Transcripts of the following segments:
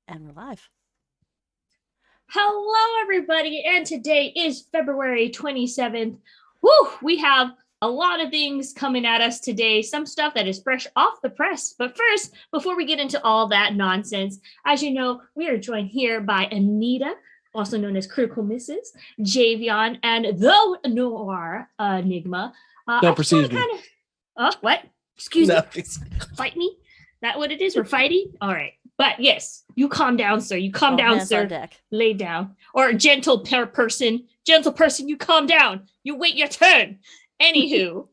And we're live. Hello, everybody, and today is February 27th. Woo! We have a lot of things coming at us today, some stuff that is fresh off the press. But first, before we get into all that nonsense, as you know, we are joined here by Anita, also known as Critical Mrs., Javion, and the Noir Enigma. I Don't just want perceive to me. kind of, what? Excuse me? Nothing. Fight me? That what it is? We're fighting? All right. But yes, you calm down, sir. You calm All down, hands on sir. deck. Lay down. Or gentle person, you calm down. You wait your turn. Anywho,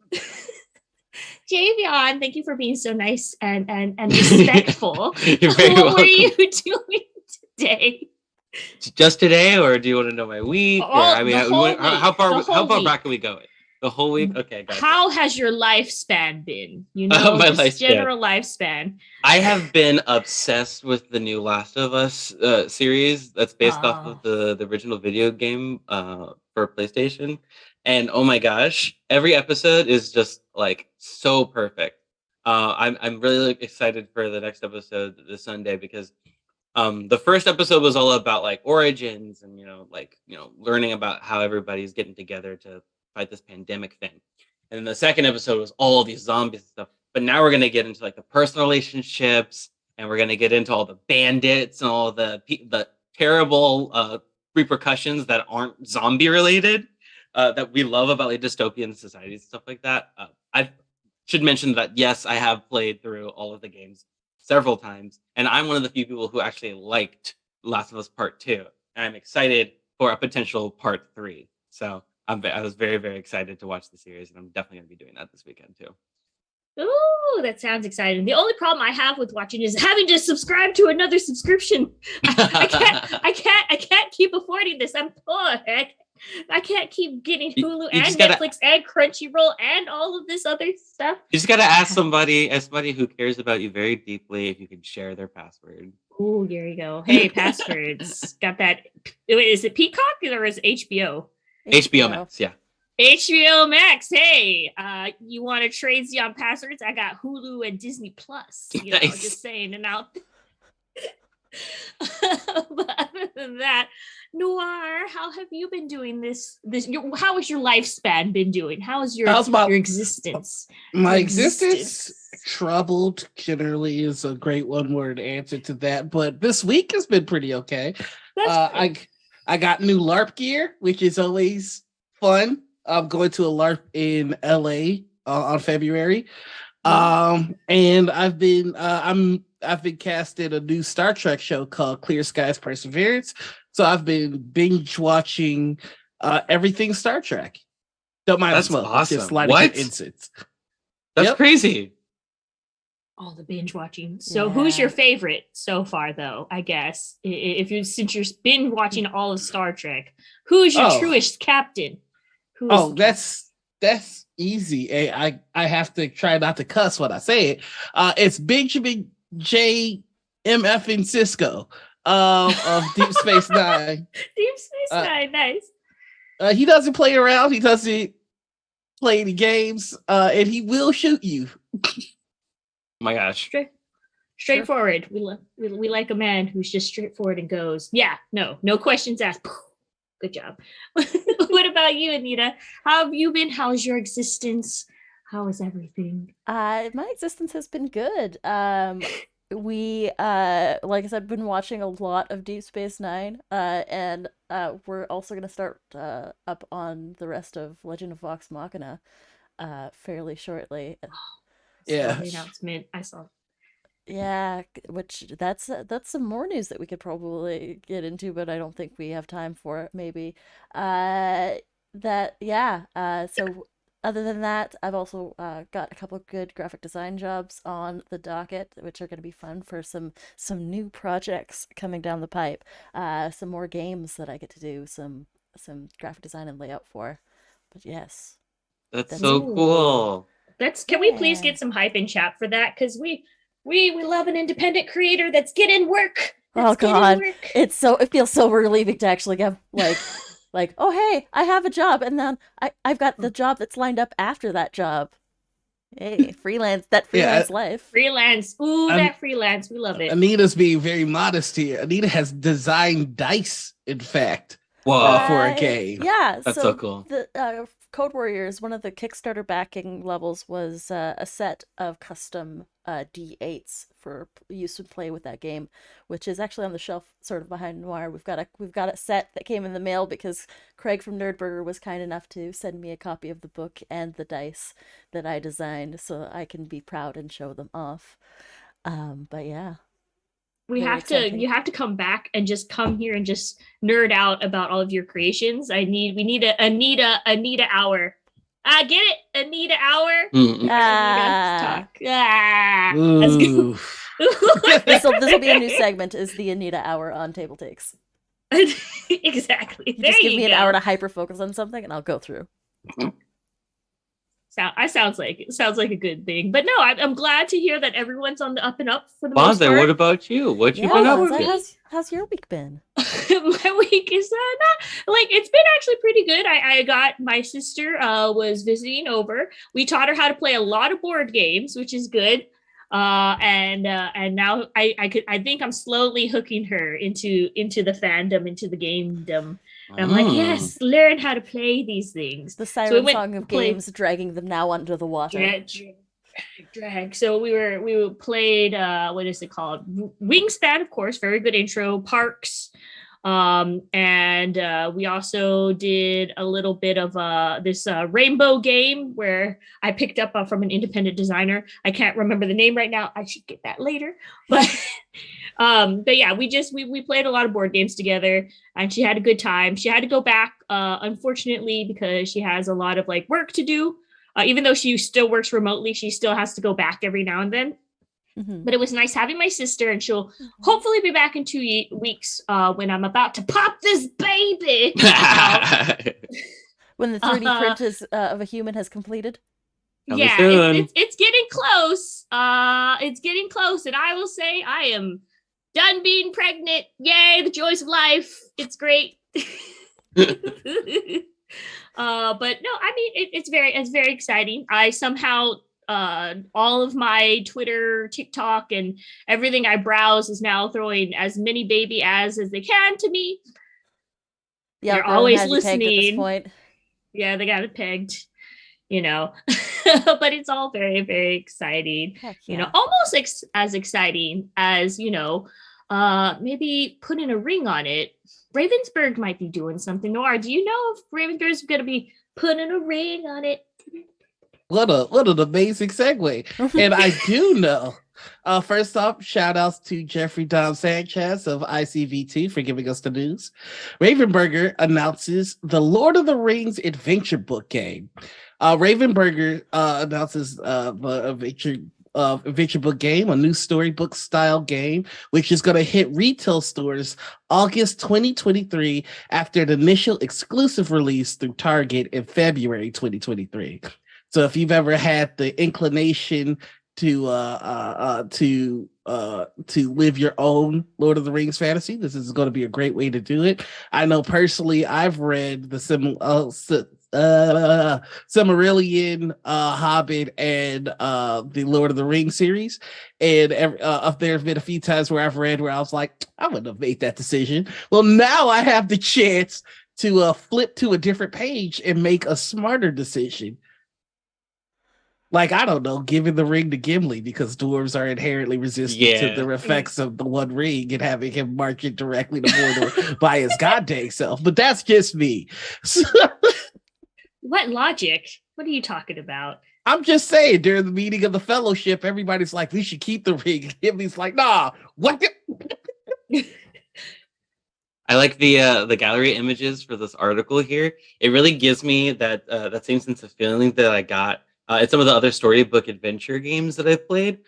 Javion, thank you for being so nice and respectful. You're very What were welcome. you doing today? Just today, or do you want to know my week? Or All I mean, the whole how week. far The how whole far week. back can we go? The whole week? Okay, gotcha. How has your lifespan been? You know, My just lifespan. general lifespan. I have been obsessed with the new Last of Us series that's based off of Oh, the original video game for PlayStation. And oh my gosh, every episode is just like so perfect. I'm really excited for the next episode this Sunday because the first episode was all about like origins and learning about how everybody's getting together to fight this pandemic thing. And then the second episode was all these zombies and stuff. But now we're gonna get into like the personal relationships, and we're gonna get into all the bandits and all the terrible repercussions that aren't zombie related, that we love about like dystopian societies and stuff like that. I should mention that yes, I have played through all of the games several times, and I'm one of the few people who actually liked Last of Us Part Two, and I'm excited for a potential Part Three. So I was very very excited to watch the series, and I'm definitely going to be doing that this weekend too. ooh, that sounds exciting. The only problem I have with watching is having to subscribe to another subscription. I can't keep affording this. I'm poor. I can't keep getting you, Hulu you and just gotta Netflix and Crunchyroll and all of this other stuff. you just gotta ask somebody, as somebody who cares about you very deeply, if you can share their password. Ooh, here you go. Hey, passwords. Got that. Is it Peacock or is it HBO? HBO HBO. Max, yeah. HBO Max. Hey, you want to trade on passwords? I got Hulu and Disney Plus. You know, Nice. just saying. And now, but other than that, Noir, how have you been doing how has your lifespan been doing? How is How's my your existence? my Your existence? existence. Troubled generally is a great one word answer to that, but this week has been pretty okay. That's Uh, good. I I got new LARP gear, which is always fun. I'm going to a LARP in LA on February. And I've been cast in a new Star Trek show called Clear Skies Perseverance. So I've been binge watching everything Star Trek. Don't mind the That's smoke. It's just awesome. lighting an What? incense. That's Yep. crazy. All the binge watching. So, who's your Yeah. favorite so far, though? I guess if you since you've been watching all of Star Trek, who's your Oh, truest captain? Who is oh, the captain? that's easy. I have to try not to cuss when I say it. It's Benjamin J. M.F. and Cisco of Deep Space Nine. Deep Space Uh, Nine, nice. he doesn't play around. He doesn't play the games, and he will shoot you. Oh my gosh. Straight, straightforward. We like a man who's just straightforward and goes, yeah, no questions asked. Good job. What about you, Anita? How have you been? How's your existence? How is everything? My existence has been good. We like I said, been watching a lot of Deep Space Nine. And we're also gonna start up on the rest of Legend of Vox Machina fairly shortly. Saw Yeah. the announcement. I saw. Yeah, which that's some more news that we could probably get into, but I don't think we have time for it, maybe. Uh that yeah, so other than that, I've also got a couple of good graphic design jobs on the docket, which are going to be fun for some new projects coming down the pipe. Some more games that I get to do some graphic design and layout for. But yes, That's that's so Ooh. cool. Let's Can we please yeah. get some hype in chat for that? Because we love an independent creator that's getting work. Oh That's getting God, work. it feels so relieving to actually get like, oh hey, I have a job, and then I've got the job that's lined up after that job. Hey, freelance, that Yeah, freelance life. Freelance. Ooh, An- that freelance. We love it. Anita's being very modest here. Anita has designed dice, in fact, Whoa, for a game. Yeah, that's so so cool. the Code Warriors, one of the Kickstarter backing levels was a set of custom D8s for use and play with that game, which is actually on the shelf sort of behind Noir. We've got a set that came in the mail because Craig from Nerdburger was kind enough to send me a copy of the book and the dice that I designed so I can be proud and show them off. But yeah, We very have to exciting. you have to come back and just come here and just nerd out about all of your creations. We need a Anita hour. I get it, Anita hour. Mm-mm. Anita Ah, talk. Ah, that's Ooh. good. this will be a new segment. Is the Anita Hour on Tabletakes? Exactly. You There just give you me an hour go. to hyper focus on something, and I'll go through. Sounds like a good thing. But no, I'm glad to hear that everyone's on the up and up for the most Bonze, what part. about you? What you Yeah, been Oh, up for Bonza, to? me, how's your week been? my week is not like it's been actually pretty good. I got my sister was visiting over. We taught her how to play a lot of board games, which is good. And now I think I'm slowly hooking her into the fandom, into the gamedom. And I'm like, Mm. yes, learn how to play these things. The So we siren went song of played games dragging them now under the water. drag. So we played what is it called? Wingspan, of course, very good intro. Parks. And we also did a little bit of this rainbow game where I picked up from an independent designer. I can't remember the name right now. I should get that later. But yeah, we played a lot of board games together, and she had a good time. She had to go back, unfortunately, because she has a lot of like work to do. Even though she still works remotely, she still has to go back every now and then. Mm-hmm. But it was nice having my sister, and she'll Mm-hmm. hopefully be back in 2 weeks when I'm about to pop this baby. When the 3D print is of a human has completed. Coming Yeah, soon. it's getting close. It's getting close, and I will say I am done being pregnant. Yay, the joys of life. It's great. But no, I mean it's very exciting. I somehow all of my Twitter, TikTok, and everything I browse is now throwing as many baby as they can to me. The They're algorithm always has you pegged at this listening. point. Yeah, they got it pegged, you know. But it's all very exciting. Heck You know, yeah. almost as exciting as maybe putting a ring on it. Ravensburg might be doing something. Noir, do you know if Ravensburg's going to be putting a ring on it? What an amazing segue. And I do know. First off, shout outs to Jeffrey Dom Sanchez of ICV2 for giving us the news. Ravenburger announces the Lord of the Rings adventure book game. Ravenburger announces the adventure book game, a new storybook style game, which is going to hit retail stores August 2023 after an initial exclusive release through Target in February 2023. So if you've ever had the inclination to live your own Lord of the Rings fantasy, this is going to be a great way to do it. I know personally, I've read the Silmarillion, Hobbit, and the Lord of the Rings series, and there have been a few times where I've read where I was like, I wouldn't have made that decision. Well, now I have the chance to flip to a different page and make a smarter decision. Like, I don't know, giving the ring to Gimli because dwarves are inherently resistant to the effects of the One Ring and having him march it directly to Mordor by his goddamn self. But that's just me. What logic? What are you talking about? I'm just saying, during the meeting of the fellowship, everybody's like, we should keep the ring. Gimli's like, nah, what? I like the gallery images for this article here. It really gives me that same sense of feeling that I got in some of the other storybook adventure games that I've played,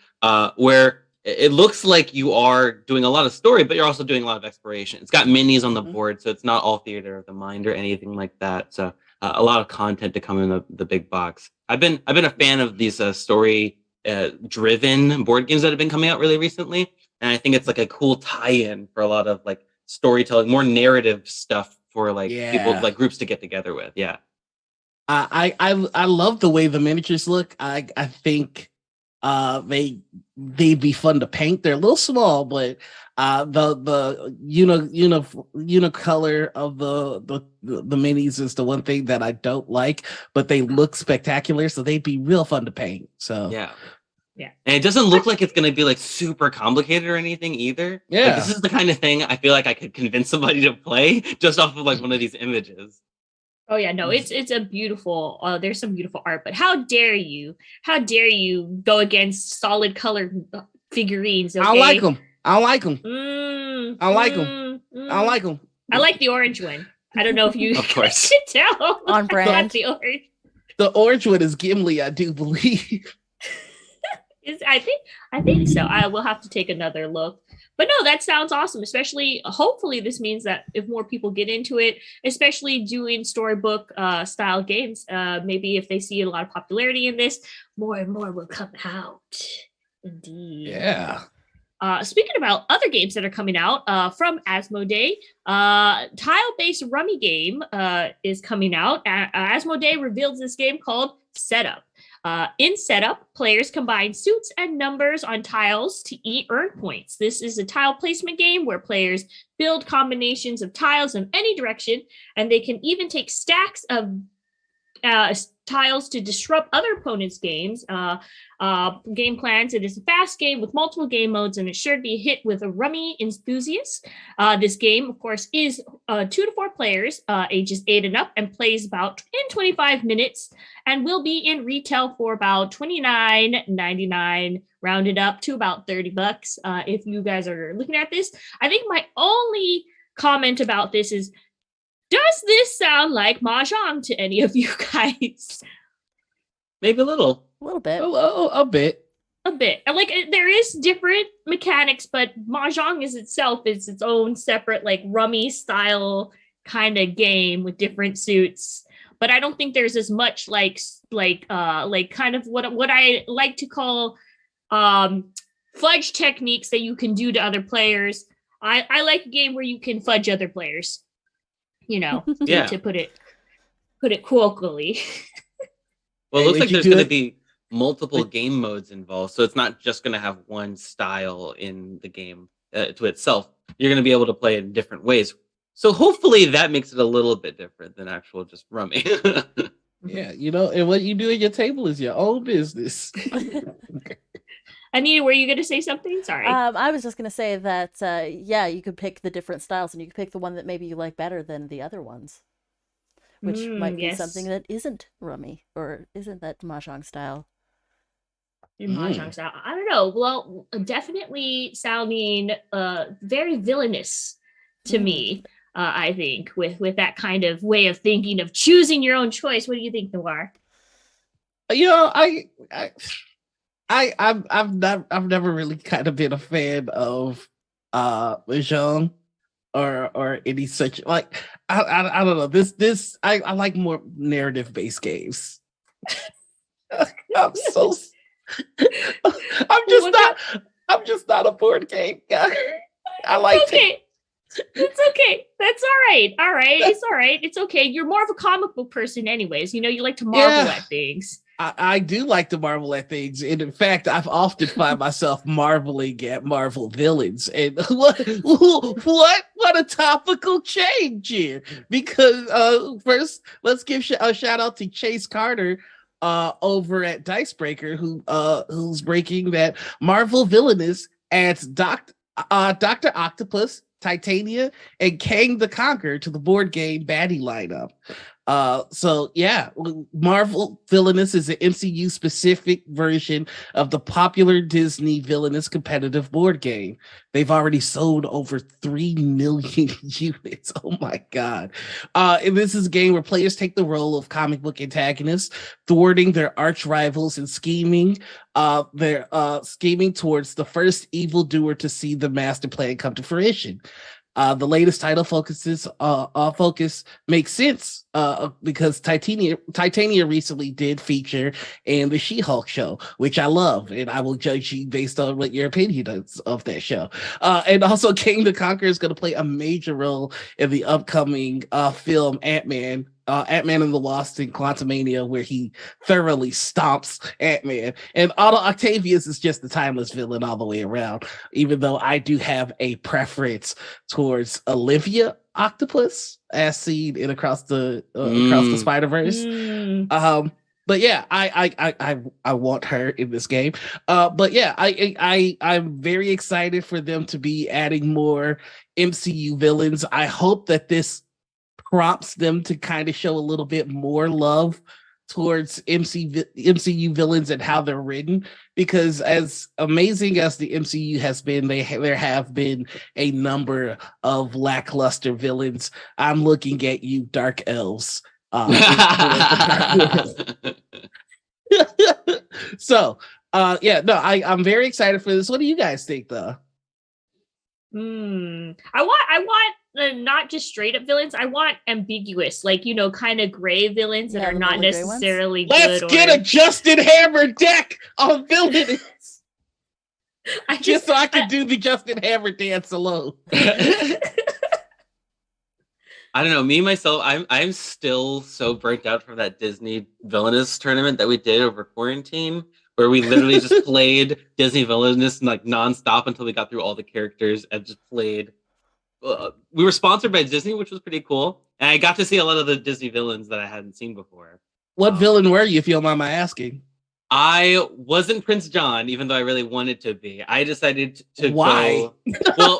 where it looks like you are doing a lot of story, but you're also doing a lot of exploration. It's got minis on the board, so it's not all theater of the mind or anything like that. So a lot of content to come in the big box. I've been a fan of these story driven board games that have been coming out really recently, and I think it's like a cool tie-in for a lot of like storytelling, more narrative stuff for like people, like groups to get together with. Yeah. I love the way the miniatures look. I think they'd be fun to paint. They're a little small, but the unicolor of the minis is the one thing that I don't like, but they look spectacular, so they'd be real fun to paint. So Yeah. Yeah. And it doesn't look like it's going to be like super complicated or anything either. Yeah. Like, this is the kind of thing I feel like I could convince somebody to play just off of like one of these images. Oh yeah, no, it's a beautiful. There's some beautiful art, but how dare you? How dare you go against solid colored figurines? Okay? I like them. I like them. I like them. I like them. I like the orange one. I don't know if you Of course. can tell. On brand. I like the orange. The orange one is Gimli, I do believe. I think so. I will have to take another look. But no, that sounds awesome. Especially, hopefully, this means that if more people get into it, especially doing storybook style games, maybe if they see a lot of popularity in this, more and more will come out. Indeed. Yeah. Speaking about other games that are coming out from Asmodee, tile-based rummy game is coming out. Asmodee reveals this game called Setup. In Setup, players combine suits and numbers on tiles to earn points. This is a tile placement game where players build combinations of tiles in any direction, and they can even take stacks of tiles to disrupt other opponents' games. Game plans. It is a fast game with multiple game modes, and it's sure to be a hit with a rummy enthusiast. This game, of course, is 2 to 4 players, ages 8 and up, and plays about in 25 minutes, and will be in retail for about $29.99, rounded up to about $30. If you guys are looking at this, I think my only comment about this is, does this sound like Mahjong to any of you guys? Maybe a little. A little bit. A bit. A bit. Like, there is different mechanics, but Mahjong is its own separate, like, rummy style kind of game with different suits. But I don't think there's as much like kind of what I like to call fudge techniques that you can do to other players. I like a game where you can fudge other players. Yeah. To put it colloquially. Well, it looks like there's do going to it? be multiple game modes involved, so it's not just going to have one style in the game to itself. You're going to be able to play it in different ways. So hopefully that makes it a little bit different than actual just rummy. Yeah, and what you do at your table is your own business. Anita, were you going to say something? Sorry. I was just going to say that, yeah, you could pick the different styles and you could pick the one that maybe you like better than the other ones, which might be something that isn't rummy or isn't that Mahjong style. Mahjong style. I don't know. Well, definitely sounding very villainous to me, I think, with that kind of way of thinking of choosing your own choice. What do you think, Noir? I've never really kind of been a fan of Mahjong or any such, like, I don't know. This I like more narrative based games. I'm just not a board game guy. I like okay. It's okay. That's all right. All right. It's all right. It's okay. You're more of a comic book person anyways. You like to marvel at things. I do like to marvel at things. And in fact, I've often find myself marveling at Marvel villains. And what a topical change here. Because first, let's give a shout out to Chase Carter over at Dicebreaker, who's breaking that Marvel villainous adds Dr. Octopus, Titania, and Kang the Conqueror to the board game baddie lineup. So yeah, Marvel Villainous is an MCU specific version of the popular Disney Villainous competitive board game. They've already sold over 3 million units. Oh my god. And this is a game where players take the role of comic book antagonists, thwarting their arch rivals and scheming. They're scheming towards the first evildoer to see the master plan come to fruition. The latest title focus makes sense because Titania recently did feature in the She-Hulk show, which I love, and I will judge you based on what your opinion is of that show. And also, King the Conqueror is going to play a major role in the upcoming film Ant-Man Ant-Man and the Wasp in Quantumania, where he thoroughly stomps Ant-Man. And Otto Octavius is just the timeless villain all the way around, even though I do have a preference towards Olivia Octopus, as seen in Across the Spider-Verse. But yeah, I want her in this game. But yeah, I'm very excited for them to be adding more MCU villains. I hope that this prompts them to kind of show a little bit more love towards MCU villains and how they're written, because as amazing as the MCU has been, there have been a number of lackluster villains. I'm looking at you, Dark Elves. So yeah, no, I'm very excited for this. What do you guys think, though? I want not just straight up villains. I want ambiguous, like, kind of gray villains that are not necessarily good. Let's get a Justin Hammer deck of villains. Just so I can do the Justin Hammer dance alone. I don't know. Me myself, I'm still so burnt out from that Disney Villainous tournament that we did over quarantine, where we literally just played Disney Villainous like nonstop until we got through all the characters and just played. We were sponsored by Disney, which was pretty cool, and I got to see a lot of the Disney villains that I hadn't seen before. What villain were you, if you don't mind my asking? I wasn't Prince John, even though I really wanted to be. I decided to go. Well,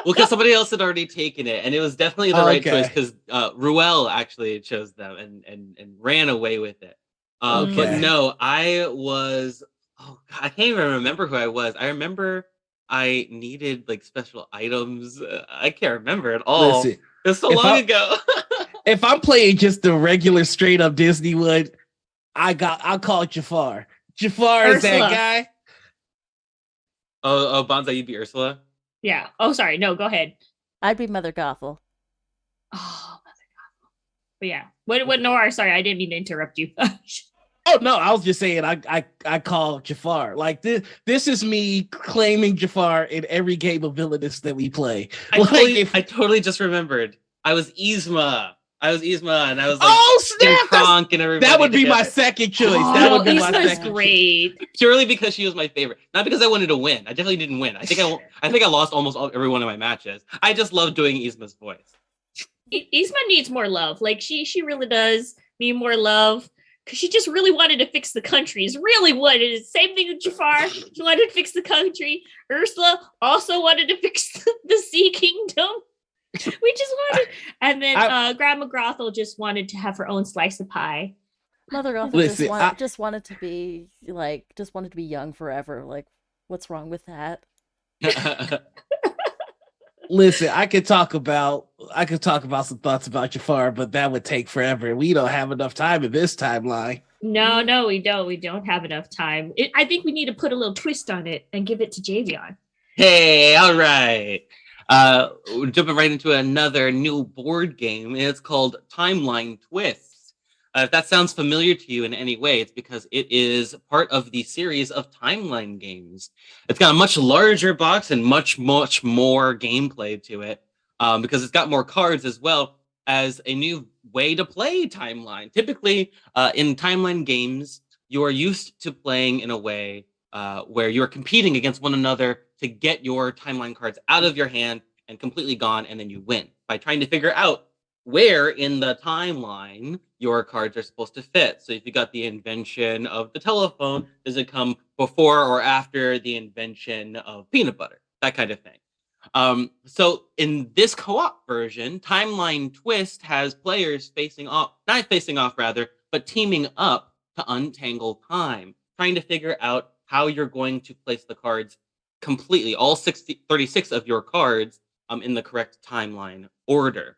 because somebody else had already taken it, and it was definitely the right choice because Ruel actually chose them and ran away with it. But no, I was. Oh God, I can't even remember who I was. I remember I needed like special items. I can't remember at all. Listen, it was so long ago. If I'm playing just the regular straight up Disney one, I'll call it Jafar. Jafar Ursula. Is that guy. Oh, Bonza, you'd be Ursula? Yeah. Oh, sorry. No, go ahead. I'd be Mother Gothel. Oh, Mother Gothel. But yeah. What Noir, sorry, I didn't mean to interrupt you. Oh no, I was just saying I call Jafar. Like this is me claiming Jafar in every game of Villainous that we play. I totally just remembered. I was Yzma. And I was like Kronk and everybody. That would be my second choice. That would be my second. Great. Purely because she was my favorite, not because I wanted to win. I definitely didn't win. I think I lost almost every one of my matches. I just love doing Yzma's voice. Yzma needs more love. Like she really does need more love. Because she just really wanted to fix the countries. Really wanted. Same thing with Jafar. She wanted to fix the country. Ursula also wanted to fix the Sea Kingdom. We just wanted. And then Grandma Gothel just wanted to have her own slice of pie. Mother Gothel just wanted to be young forever. Like, what's wrong with that? Listen, I could talk about some thoughts about Jafar, but that would take forever. We don't have enough time in this timeline. No, we don't. We don't have enough time. I think we need to put a little twist on it and give it to Javion. Hey, all right. Jumping right into another new board game. It's called Timeline Twist. If that sounds familiar to you in any way, it's because it is part of the series of Timeline games. It's got a much larger box and much more gameplay to it, because it's got more cards as well as a new way to play Timeline. Typically, in Timeline games, you are used to playing in a way where you're competing against one another to get your Timeline cards out of your hand and completely gone, and then you win by trying to figure out where in the timeline your cards are supposed to fit. So if you got the invention of the telephone, does it come before or after the invention of peanut butter? That kind of thing. So in this co-op version, Timeline Twist has players but teaming up to untangle time, trying to figure out how you're going to place the cards completely, all 36 of your cards in the correct timeline order.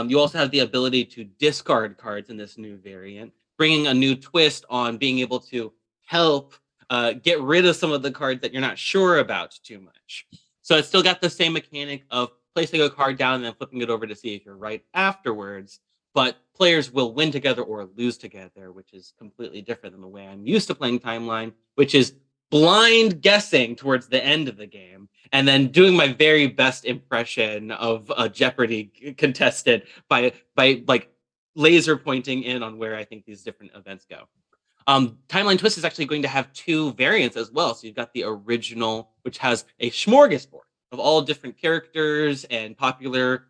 You also have the ability to discard cards in this new variant, bringing a new twist on being able to help get rid of some of the cards that you're not sure about too much. So it's still got the same mechanic of placing a card down and then flipping it over to see if you're right afterwards, but players will win together or lose together, which is completely different than the way I'm used to playing Timeline, which is blind guessing towards the end of the game and then doing my very best impression of a Jeopardy contestant by like laser pointing in on where I think these different events go. Timeline Twist is actually going to have 2 variants as well. So you've got the original, which has a smorgasbord of all different characters and popular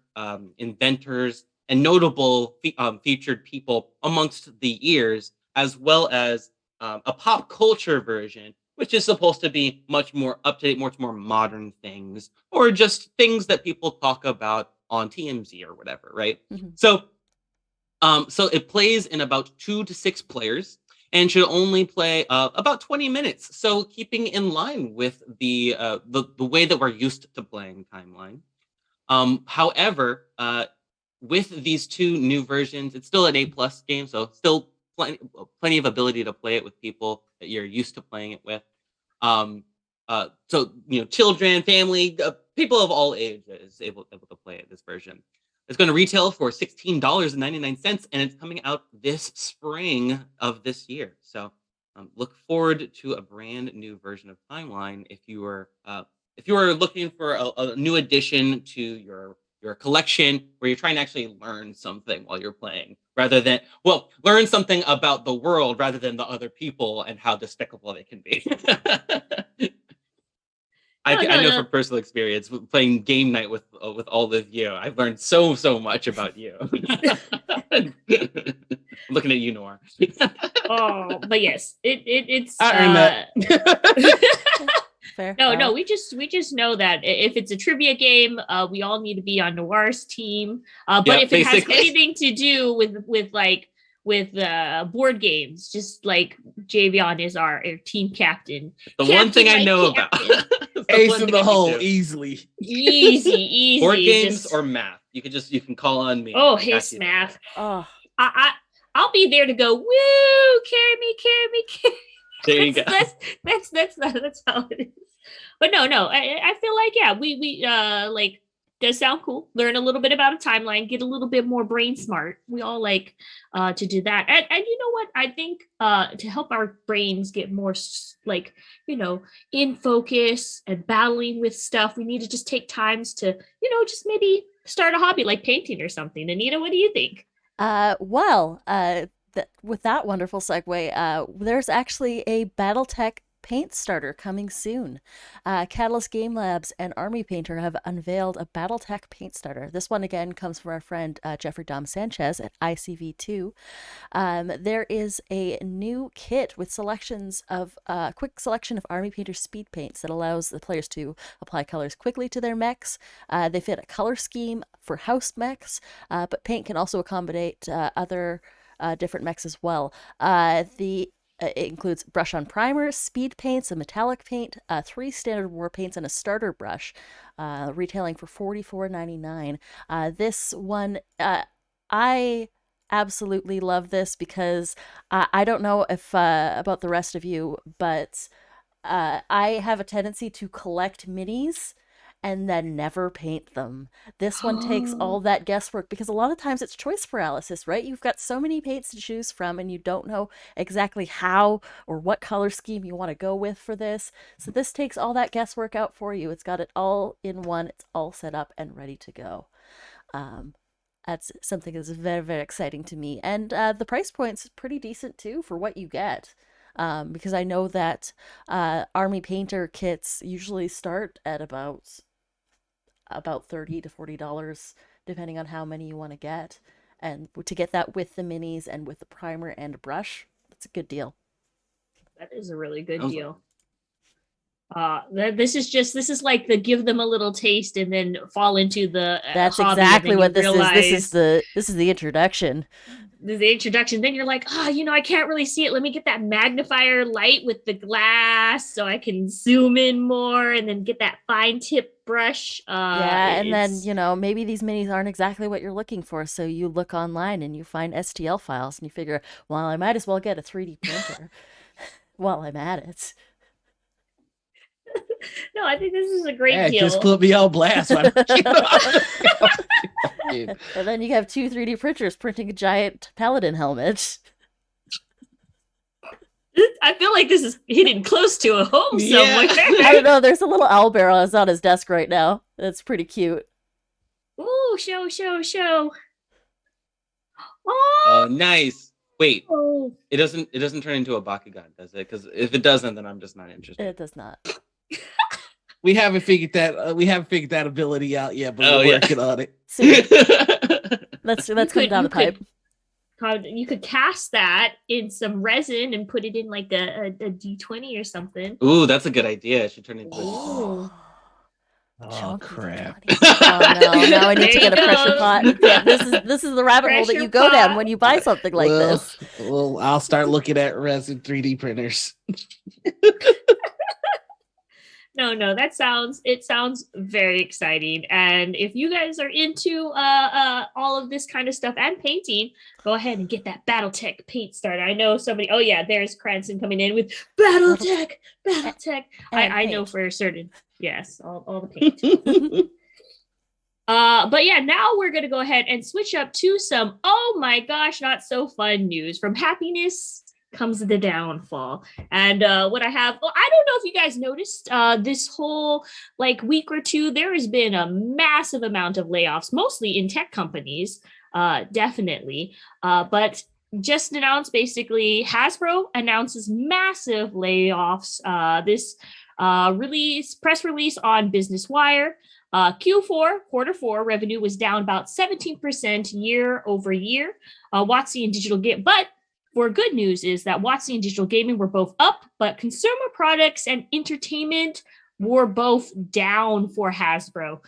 inventors and notable featured people amongst the years, as well as a pop culture version, which is supposed to be much more up to date, much more modern things, or just things that people talk about on TMZ or whatever, right? Mhm. So it plays in about 2 to 6 players and should only play about 20 minutes. So keeping in line with the way that we're used to playing Timeline. However, with these 2 new versions, it's still an A+ game, so still plenty of ability to play it with people that you're used to playing it with. So children, family, people of all ages able to play it. This version. It's going to retail for $16.99, and it's coming out this spring of this year. So look forward to a brand new version of Timeline if you are looking for a new addition to your collection where you're trying to actually learn something while you're playing rather than learn something about the world rather than the other people and how despicable they can be. I know No. from personal experience playing game night with all of you. I've learned so much about you. I'm looking at you, Noir. Oh, but yes, it's I earned that. Fair. no, we just know that if it's a trivia game, we all need to be on Noir's team. But Yeah, if it has basically. anything to do with board games, just like Javion is our team captain. The one thing I know about. Ace in the hole, easily. Easy. Board games or math. You can call on me. Oh, his math. Oh, I'll be there to go, woo, carry me. There you go. That's how it is. But no, I feel like, yeah, we like, does sound cool. Learn a little bit about a timeline, get a little bit more brain smart. We all like to do that. And you know what? I think to help our brains get more like, in focus and battling with stuff, we need to just take times to, just maybe start a hobby like painting or something. Anita, what do you think? With that wonderful segue, there's actually a BattleTech paint starter coming soon. Catalyst Game Labs and Army Painter have unveiled a BattleTech paint starter. This one again comes from our friend Jeffrey Dom Sanchez at ICV2. There is a new kit with selections of a quick selection of Army Painter speed paints that allows the players to apply colors quickly to their mechs. They fit a color scheme for house mechs, but paint can also accommodate other different mechs as well. It includes brush on primer, speed paints, a metallic paint, 3 standard war paints, and a starter brush, retailing for $44.99. This one, I absolutely love this because I don't know if about the rest of you, but I have a tendency to collect minis and then never paint them. This one takes all that guesswork because a lot of times it's choice paralysis, right? You've got so many paints to choose from and you don't know exactly how or what color scheme you want to go with for this. So this takes all that guesswork out for you. It's got it all in one. It's all set up and ready to go. That's something that's very, very exciting to me. And the price point's pretty decent too for what you get. Because I know that Army Painter kits usually start at about $30 to $40, depending on how many you want to get. And to get that with the minis and with the primer and a brush, that's a good deal. That is a really good deal. This is like the give them a little taste and then fall into the that's hobby, exactly what this realize, is. This is the introduction. The introduction. Then you're like, I can't really see it. Let me get that magnifier light with the glass so I can zoom in more, and then get that fine tip brush. And then maybe these minis aren't exactly what you're looking for, so you look online and you find STL files and you figure, well, I might as well get a 3D printer while I'm at it. No, I think this is a great deal. Just put me on blast. And then you have 2 3D printers printing a giant paladin helmet. I feel like this is hitting close to a home somewhere. I don't know. There's a little owl barrel that's on his desk right now. That's pretty cute. Ooh, show. Oh, Nice. Wait, it doesn't turn into a Bakugan, does it? Because if it doesn't, then I'm just not interested. It does not. We haven't figured that. We haven't figured that ability out yet, but we're working on it. Soon. That's coming down the pipe. You could cast that in some resin and put it in like a D20 or something. Ooh, that's a good idea. It should turn into. Oh crap! Oh no! Now I need to There get a you pressure go. pot. Yeah, this is the rabbit hole that Pressure you go down pot. when you buy something like this. Well, I'll start looking at resin 3D printers. No, it sounds very exciting. And if you guys are into all of this kind of stuff and painting, go ahead and get that BattleTech paint started. I know somebody, oh yeah, there's Cranston coming in with BattleTech. I know for certain. Yes, all the paint. But yeah, now we're gonna go ahead and switch up to some, oh my gosh, not so fun news. From happiness comes the downfall. And what I have, well, I don't know if you guys noticed this whole like week or two, there has been a massive amount of layoffs, mostly in tech companies, definitely. But just announced, basically Hasbro announces massive layoffs. This press release on Business Wire. Quarter four revenue was down about 17% year over year. WotC and Digital Game, but for good news is that WotC and Digital Gaming were both up, but consumer products and entertainment were both down for Hasbro.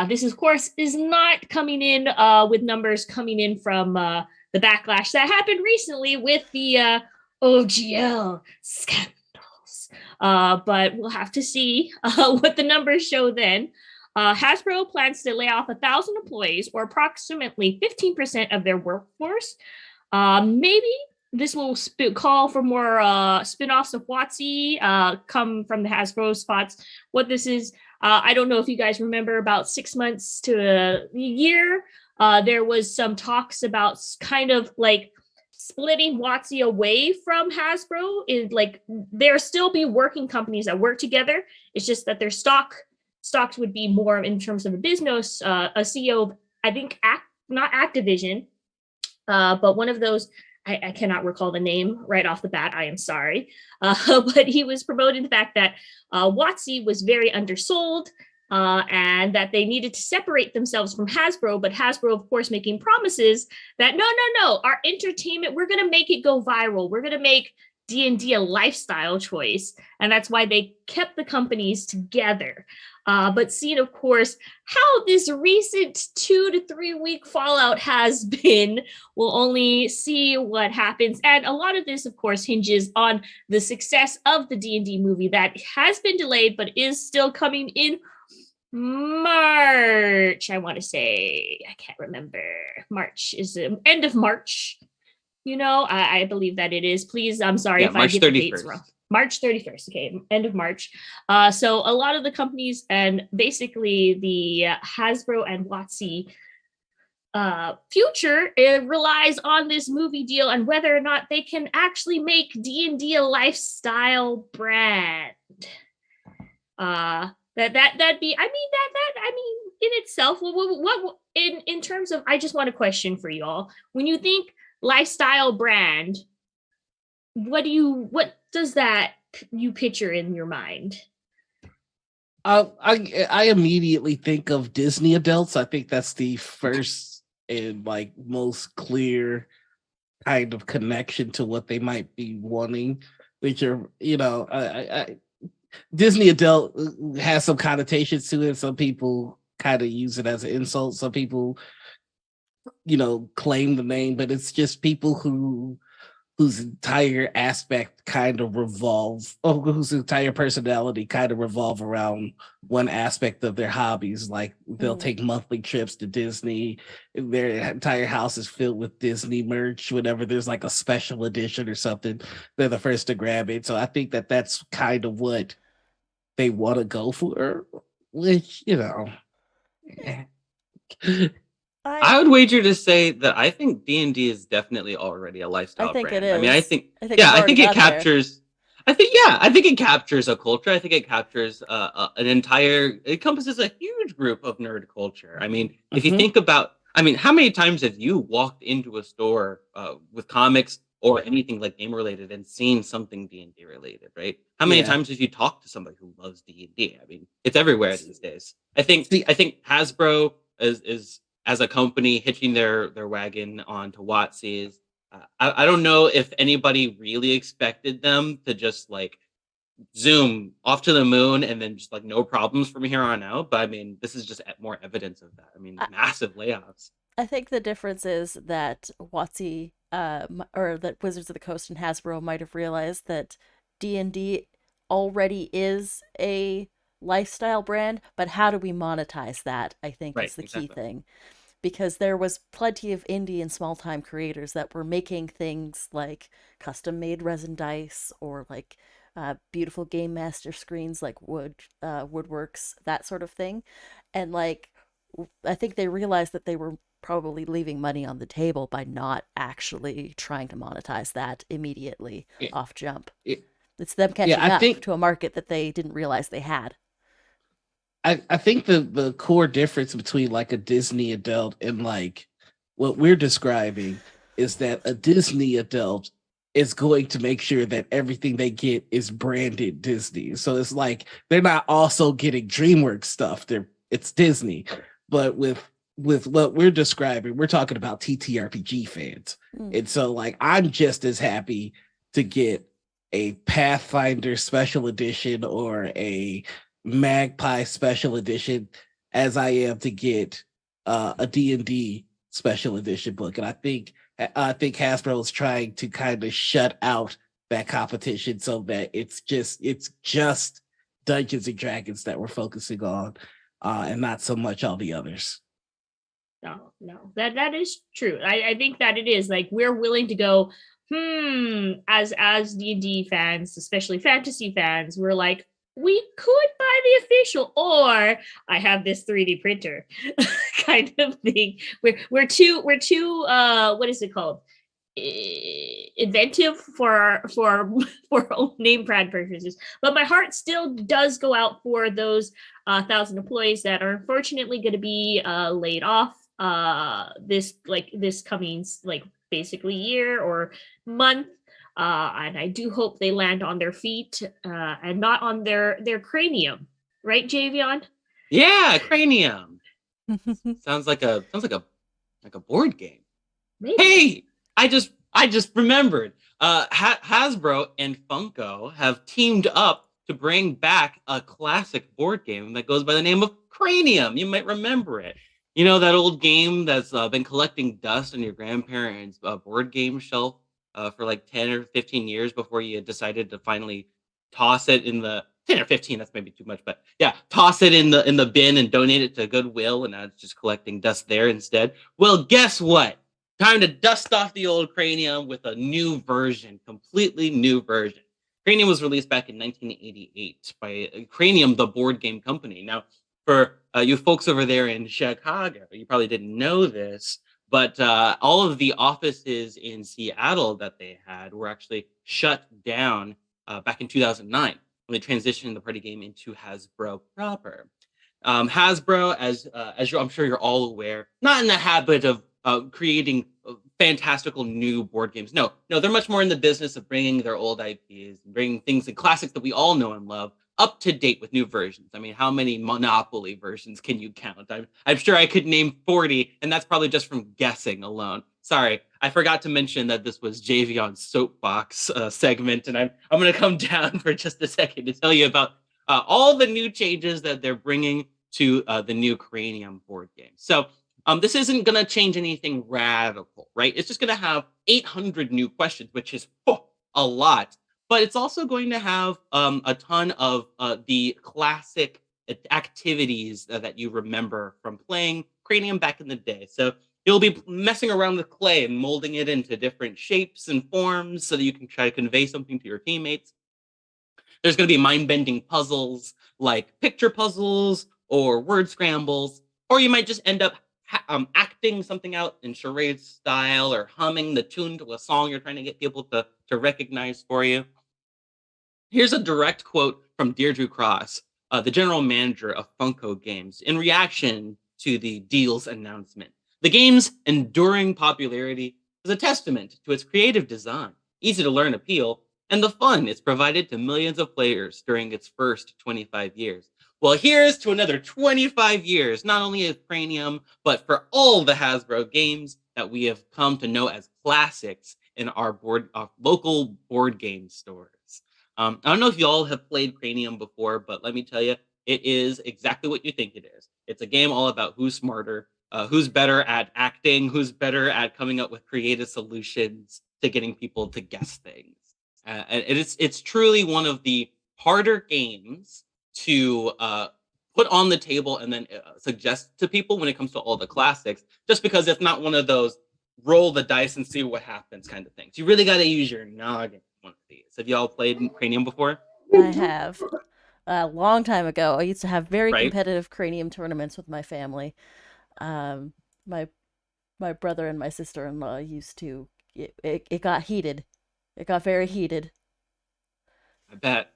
This, of course, is not coming in with numbers coming in from the backlash that happened recently with the OGL scandals. But we'll have to see what the numbers show then. Hasbro plans to lay off 1,000 employees, or approximately 15% of their workforce. Maybe this will call for more spin-offs of WotC come from the Hasbro spots. What this is, I don't know if you guys remember, about 6 months to a year, there was some talks about kind of like splitting WotC away from Hasbro. Like there still be working companies that work together. It's just that their stocks would be more in terms of a business. A CEO of, I think, not Activision, but one of those, I cannot recall the name right off the bat. I am sorry. But he was promoting the fact that WotC was very undersold and that they needed to separate themselves from Hasbro. But Hasbro, of course, making promises that no, our entertainment, we're going to make it go viral. We're going to make D&D a lifestyle choice. And that's why they kept the companies together. But seeing, of course, how this recent 2 to 3 week fallout has been, we'll only see what happens. And a lot of this, of course, hinges on the success of the D&D movie that has been delayed, but is still coming in March. I want to say, I can't remember. March is the end of March. You know, I believe that it is. Please, I'm sorry if March I get 31st. the dates wrong. March 31st, okay, end of March. So a lot of the companies and basically the Hasbro and WotC future, it relies on this movie deal and whether or not they can actually make D&D a lifestyle brand. That'd be, I mean, in itself, what in terms of, I just want a question for you all. When you think lifestyle brand, what does that you picture in your mind? I immediately think of Disney adults. I think that's the first and like most clear kind of connection to what they might be wanting. Which are, you know, Disney adult has some connotations to it. Some people kind of use it as an insult. Some people, you know, claim the name, but it's just people whose entire aspect kind of whose entire personality kind of revolve around one aspect of their hobbies. Like they'll take monthly trips to Disney. Their entire house is filled with Disney merch. Whenever there's like a special edition or something, they're the first to grab it. So I think that that's kind of what they want to go for, which, you know. I would wager to say that I think D&D is definitely already a lifestyle brand. It is. I mean, I think it captures. I think it captures a culture. I think it captures an entire. It encompasses a huge group of nerd culture. I mean, if you think about I mean, how many times have you walked into a store with comics or anything like game related and seen something D&D related, right? How many Yeah. times have you talked to somebody who loves D&D? I mean, it's everywhere these days. I think See, I think Hasbro is as a company hitching their wagon onto WotC's. I don't know if anybody really expected them to just like zoom off to the moon and then just like no problems from here on out. But I mean, this is just more evidence of that. I mean, I, massive layoffs. I think the difference is that WotC, or that Wizards of the Coast and Hasbro might have realized that D&D already is a lifestyle brand, but how do we monetize that? I think Right, is the key exactly. thing, because there was plenty of indie and small time creators that were making things like custom made resin dice or like beautiful game master screens like woodworks, that sort of thing. And like I think they realized that they were probably leaving money on the table by not actually trying to monetize that immediately yeah, off jump. yeah, It's them yeah, catching I up think to a market that they didn't realize they had. I think the core difference between like a Disney adult and like what we're describing is that a Disney adult is going to make sure that everything they get is branded Disney. So it's like they're not also getting DreamWorks stuff. It's Disney. But with what we're describing, we're talking about TTRPG fans. Mm. And so like I'm just as happy to get a Pathfinder special edition or a Magpie special edition as I am to get a D&D special edition book. And I think Hasbro is trying to kind of shut out that competition so that it's just Dungeons and Dragons that we're focusing on, and not so much all the others. No, that is true. I think that it is like we're willing to go, as D&D fans, especially fantasy fans, we're like, we could buy the official, or I have this 3D printer kind of thing. We're too what is it called? Inventive for name brand purchases, but my heart still does go out for those 1,000 employees that are unfortunately going to be laid off this coming like basically year or month, and I do hope they land on their feet and not on their cranium, right, Javion? Yeah, Cranium. Sounds like a board game. Maybe. Hey, I just remembered. Hasbro and Funko have teamed up to bring back a classic board game that goes by the name of Cranium. You might remember it. You know that old game that's been collecting dust on your grandparents' board game shelf for like 10 or 15 years before you decided to finally toss it in the 10 or 15. That's maybe too much, but yeah, toss it in the bin and donate it to Goodwill, and now it's just collecting dust there instead. Well, guess what? Time to dust off the old Cranium with a new version, completely new version. Cranium was released back in 1988 by Cranium, the board game company. Now, for you folks over there in Chicago, you probably didn't know this, but all of the offices in Seattle that they had were actually shut down back in 2009 when they transitioned the party game into Hasbro proper. Hasbro, I'm sure you're all aware, not in the habit of creating fantastical new board games. No, no, they're much more in the business of bringing their old IPs, bringing things and classics that we all know and love up to date with new versions. I mean, how many Monopoly versions can you count? I'm sure I could name 40, and that's probably just from guessing alone. Sorry, I forgot to mention that this was Javion's soapbox segment, and I'm going to come down for just a second to tell you about all the new changes that they're bringing to the new Cranium board game. So this isn't going to change anything radical, right? It's just going to have 800 new questions, which is a lot. But it's also going to have a ton of the classic activities that you remember from playing Cranium back in the day. So you'll be messing around with clay and molding it into different shapes and forms so that you can try to convey something to your teammates. There's going to be mind bending puzzles like picture puzzles or word scrambles, or you might just end up acting something out in charade style or humming the tune to a song you're trying to get people to recognize for you. Here's a direct quote from Deirdre Cross, the general manager of Funko Games, in reaction to the deal's announcement. The game's enduring popularity is a testament to its creative design, easy-to-learn appeal, and the fun it's provided to millions of players during its first 25 years. Well, here's to another 25 years, not only of Cranium, but for all the Hasbro games that we have come to know as classics in our local board game stores. I don't know if y'all have played Cranium before, but let me tell you, it is exactly what you think it is. It's a game all about who's smarter, who's better at acting, who's better at coming up with creative solutions to getting people to guess things. And it's truly one of the harder games to put on the table and then suggest to people when it comes to all the classics, just because it's not one of those roll the dice and see what happens kind of things. You really got to use your noggin one of these. Have y'all played Cranium before? I have. A long time ago, I used to have very Right? competitive cranium tournaments with my family. Um, my my brother and my sister-in-law used to. It got heated. It got very heated. I bet.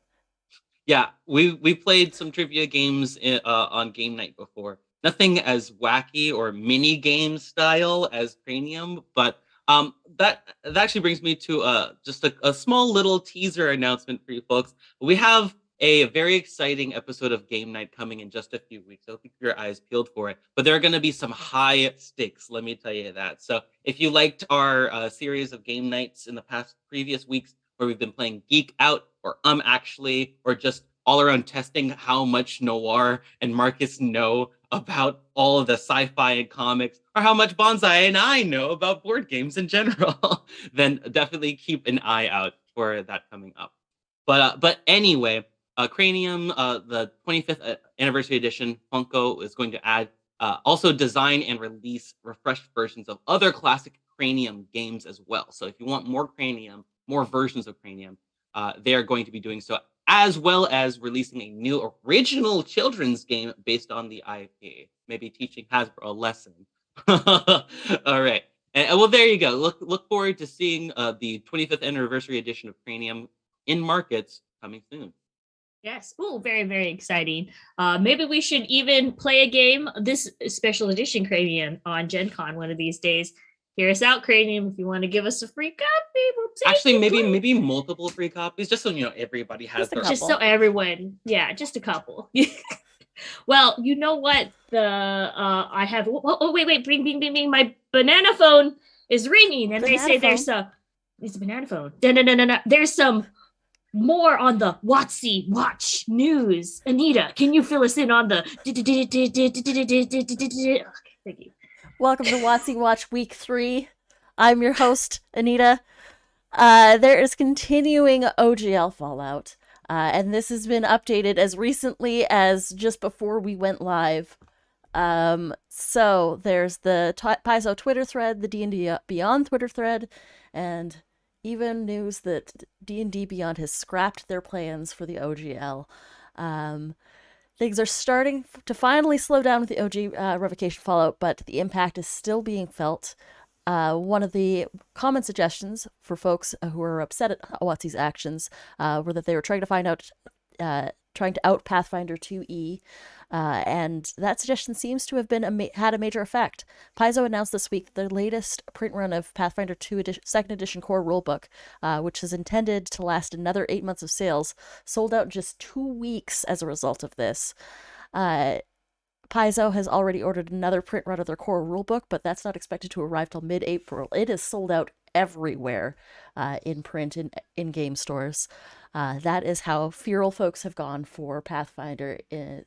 Yeah, we played some trivia games on game night before. Nothing as wacky or mini game style as Cranium, but that actually brings me to just a small little teaser announcement for you folks. We have a very exciting episode of Game Night coming in just a few weeks. So keep your eyes peeled for it. But there are going to be some high stakes, let me tell you that. So if you liked our series of game nights in the past previous weeks, where we've been playing Geek Out or Actually, or just all around testing how much Noir and Marcus know about all of the sci-fi and comics, or how much Bonsai and I know about board games in general, then definitely keep an eye out for that coming up. But anyway, Cranium, the 25th anniversary edition, Funko is going to add also design and release refreshed versions of other classic Cranium games as well. So if you want more Cranium, more versions of Cranium, they are going to be doing so, as well as releasing a new original children's game based on the IP, maybe teaching Hasbro a lesson. All right. And, well, there you go. Look forward to seeing the 25th anniversary edition of Cranium in markets coming soon. Yes. Oh, very, very exciting. Maybe we should even play a game, this special edition Cranium on Gen Con one of these days. Hear us out, Cranium. If you want to give us a free copy, we'll take Actually, it. maybe multiple free copies, just so everybody has Just a their couple. Just so everyone, yeah, just a couple. Well, you know what? I have. Oh, wait, bing, my banana phone is ringing, and they say there's it's a banana phone. No. There's some more on the Watsy Watch news. Anita, can you fill us in on the? Thank you. Welcome to Watsy Watch Week 3. I'm your host, Anita. There is continuing OGL fallout, and this has been updated as recently as just before we went live. So there's the Paizo Twitter thread, the D&D Beyond Twitter thread, and even news that D&D Beyond has scrapped their plans for the OGL. Things are starting to finally slow down with the OG revocation fallout, but the impact is still being felt. One of the common suggestions for folks who are upset at Watsy's actions were that they were trying to out Pathfinder 2E, and that suggestion seems to have been had a major effect. Paizo announced this week the latest print run of Pathfinder 2 second edition core rulebook, which is intended to last another 8 months of sales, sold out in just 2 weeks as a result of this. Paizo has already ordered another print run of their core rulebook, but that's not expected to arrive till mid-April. It is sold out everywhere in print and in game stores. That is how feral folks have gone for Pathfinder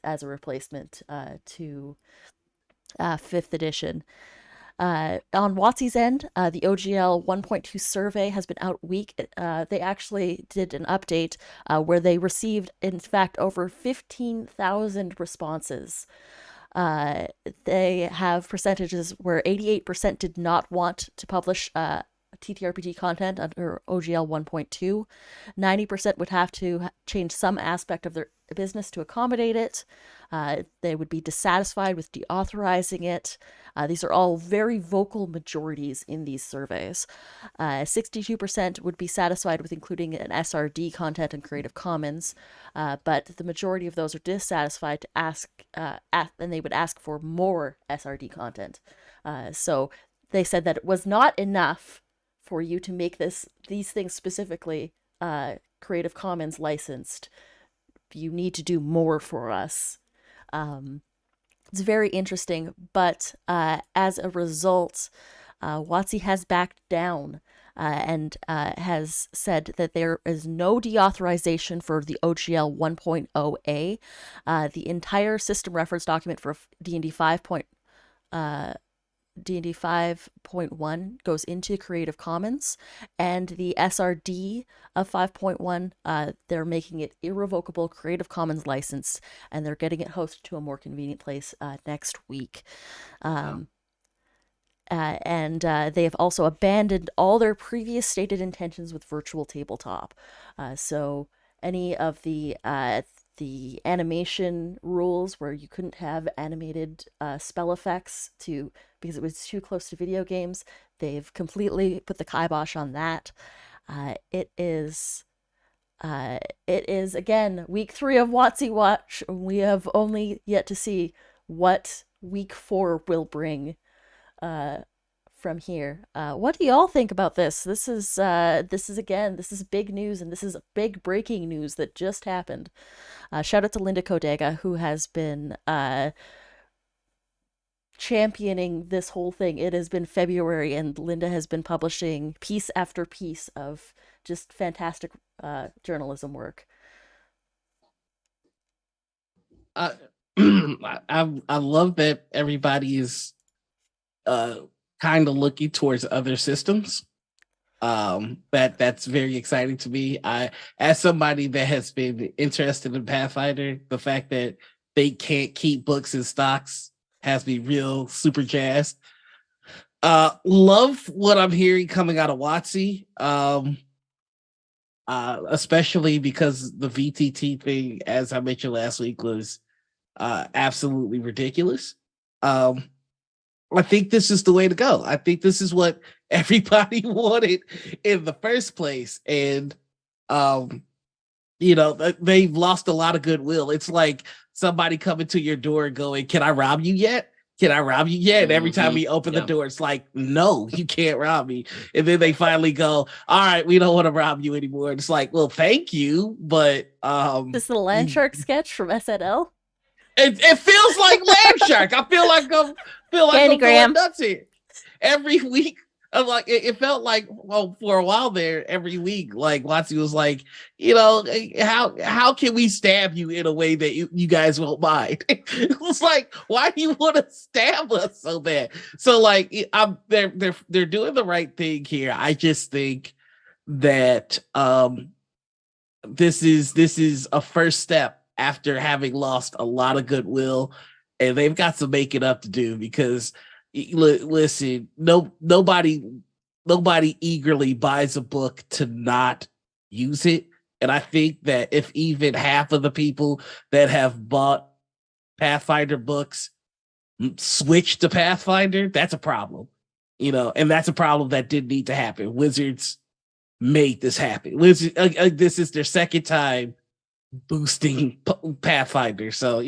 as a replacement to 5th edition. On WotC's end, the OGL 1.2 survey has been out week. They actually did an update where they received, in fact, over 15,000 responses. They have percentages where 88% did not want to publish TTRPG content under OGL 1.2. 90% would have to change some aspect of their business to accommodate it. They would be dissatisfied with deauthorizing it. These are all very vocal majorities in these surveys. 62% would be satisfied with including an SRD content and Creative Commons, but the majority of those are dissatisfied to and they would ask for more SRD content. So they said that it was not enough for you to make these things specifically Creative Commons licensed. You need to do more for us. It's very interesting, but as a result, WotC has backed down and has said that there is no deauthorization for the OGL 1.0A. The entire system reference document for D&D 5.1 goes into Creative Commons, and the SRD of 5.1, they're making it irrevocable Creative Commons license, and they're getting it hosted to a more convenient place next week. And they have also abandoned all their previous stated intentions with virtual tabletop. So any of the animation rules where you couldn't have animated spell effects because it was too close to video games, they've completely put the kibosh on that. It is again week 3 of WotC Watch. We have only yet to see what week 4 will bring from here. What do y'all think about this? This is big news, and this is big breaking news that just happened. Shout out to Linda Kodega, who has been championing this whole thing. It has been February, and Linda has been publishing piece after piece of just fantastic journalism work. I love that everybody is kind of looking towards other systems. That's very exciting to me. As somebody that has been interested in Pathfinder, the fact that they can't keep books in stocks has me real super jazzed. Love what I'm hearing coming out of WotC, especially because the VTT thing, as I mentioned last week, was absolutely ridiculous. I think this is the way to go. I think this is what everybody wanted in the first place. And, they've lost a lot of goodwill. It's like somebody coming to your door going, "Can I rob you yet? Can I rob you yet?" And every time we open the door, it's like, "No, you can't rob me." And then they finally go, "All right, we don't want to rob you anymore." And it's like, "Well, thank you, but this is the Land Shark sketch from SNL. It feels like Land Shark. I feel like I'm going nuts here. Every week, I'm like, it felt like, well, for a while there, every week, like WotC was like, how can we stab you in a way that you guys won't mind? It was like, why do you want to stab us so bad? So like, they're doing the right thing here. I just think that this is a first step after having lost a lot of goodwill, and they've got some making up to do because listen, nobody eagerly buys a book to not use it. And I think that if even half of the people that have bought Pathfinder books switch to Pathfinder, that's a problem, and that's a problem that didn't need to happen. Wizards made this happen. This is their second time boosting Pathfinder, so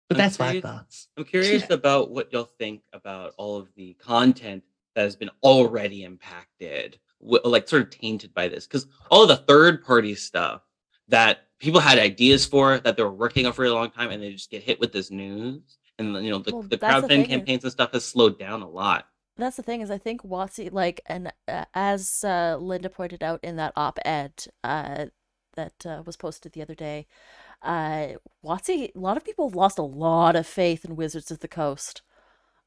but that's my thoughts. I'm curious about what you'll think about all of the content that has been already impacted, like sort of tainted by this, because all of the third-party stuff that people had ideas for that they were working on for a long time, and they just get hit with this news, and the crowdfunding campaigns and stuff has slowed down a lot. That's the thing is, I think WotC, and as Linda pointed out in that op-ed that was posted the other day, WotC, a lot of people have lost a lot of faith in Wizards of the Coast.